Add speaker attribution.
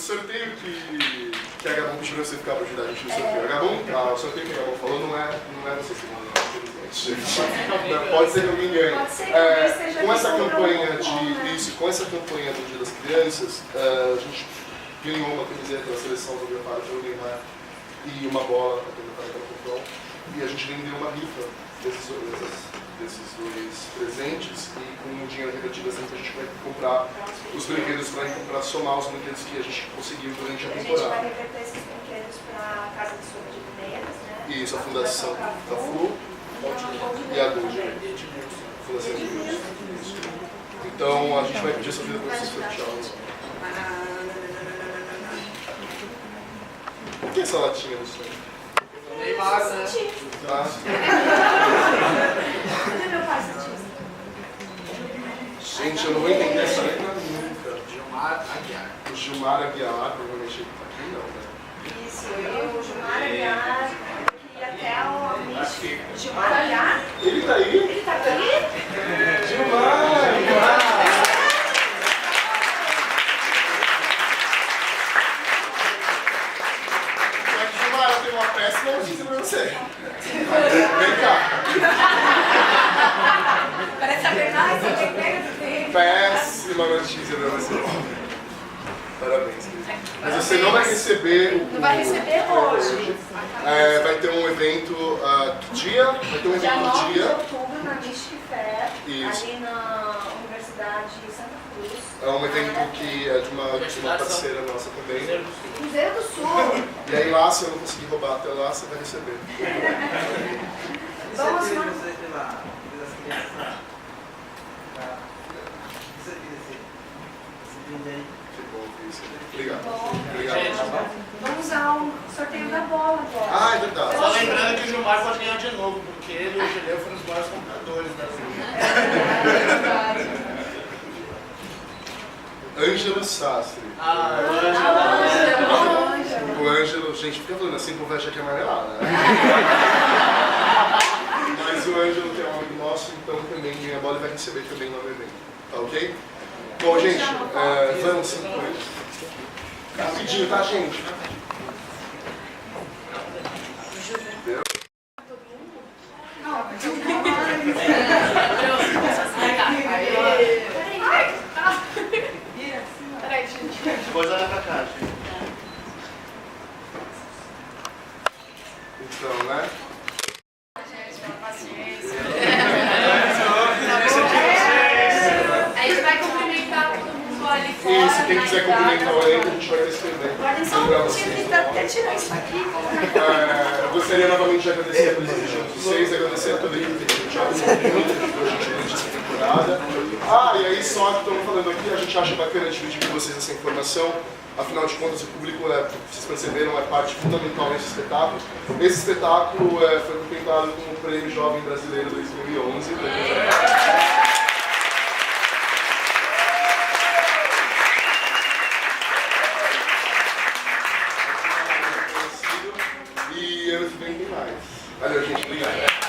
Speaker 1: sorteio que a Gabon pediu pra você ficar pra ajudar a gente no sorteio. A Gabon, o sorteio que a Gabon falou não é você que manda, infelizmente. Pode ser que alguém ganhe. Com essa campanha com essa campanha do Dia das Crianças, a gente ganhou uma camiseta da seleção autografada pelo Neymar e uma bola autografada pelo Copão. E a gente vendeu uma rifa desses dois presentes e com o dinheiro revertido assim, a gente vai comprar os brinquedos para somar os brinquedos que a gente conseguiu durante a temporada.
Speaker 2: A gente vai reverter esses brinquedos para a Casa de Sopa de Mineiras, né?
Speaker 1: Isso, a Fundação da FLU e a Gold. Fundação de Deus. Então a gente vai pedir essa vida para vocês sortearem. Por que essa latinha no sangue?
Speaker 3: Neymar, né?
Speaker 1: Tá?
Speaker 2: Cadê meu pai cientista?
Speaker 1: Gente, eu não vou entender essa letra nunca.
Speaker 3: Gilmar Aguiar.
Speaker 1: O Gilmar Aguiar, provavelmente ele tá aqui, não, né?
Speaker 2: Isso, eu, o Gilmar Aguiar, e até o Michi. Gilmar Aguiar?
Speaker 1: Ele tá aí?
Speaker 2: Ele tá aqui?
Speaker 1: Gilmar! Gilmar, eu tenho uma péssima notícia pra você. Vem cá.
Speaker 2: Parece a verdade, você tem pega.
Speaker 1: Péssima notícia pra você. Parabéns, querido. Mas você não vai receber.
Speaker 2: Não vai receber hoje.
Speaker 1: Vai ter um evento. Que dia? Vai ter um
Speaker 2: Dia
Speaker 1: evento
Speaker 2: 9
Speaker 1: no
Speaker 2: de
Speaker 1: dia.
Speaker 2: outubro, na Mystic Fair,
Speaker 1: Isso.
Speaker 2: ali na Universidade de Santa Cruz.
Speaker 1: É um evento que é de uma parceira nossa também.
Speaker 2: Cruzeiro do Sul.
Speaker 1: E aí lá, se eu não conseguir roubar até lá, você vai receber.
Speaker 2: Vamos lá.
Speaker 1: Que bom ouvir isso. Obrigado.
Speaker 2: Bom, vamos ao sorteio da bola agora.
Speaker 1: É verdade.
Speaker 3: Só lembrando que o Gilmar pode ganhar de novo, porque ele e o Gileu foram os maiores compradores da vida.
Speaker 2: É verdade.
Speaker 1: Ângelo Sastre. O Ângelo, gente, fica falando assim, o povo vai achar que é amarelado, né? Mas o Ângelo, que é um amigo nosso, então também ganha a bola e vai receber também no evento. Tá ok? Bom, gente, vamos sim com ele. Rapidinho, tá, gente?
Speaker 2: Peraí, gente.
Speaker 3: Depois olha pra cá, gente.
Speaker 1: Então, né?
Speaker 2: Gente, pela paciência. A gente vai cumprimentar todo mundo ali fora.
Speaker 1: Isso, quem quiser cumprimentar o elenco, a gente vai receber.
Speaker 2: Guardem só um minutinho que até tirar isso aqui.
Speaker 1: Eu gostaria novamente de agradecer a presença de vocês, agradecer a toda a equipe que já junto a gente durante essa temporada. E aí só que estamos falando aqui, a gente acha bacana dividir com vocês essa informação. Afinal de contas, o público, vocês perceberam, é parte fundamental nesse espetáculo. Esse espetáculo foi contemplado com o Prêmio Jovem Brasileiro 2011. E ano que vem tem mais. Valeu, gente. Obrigado.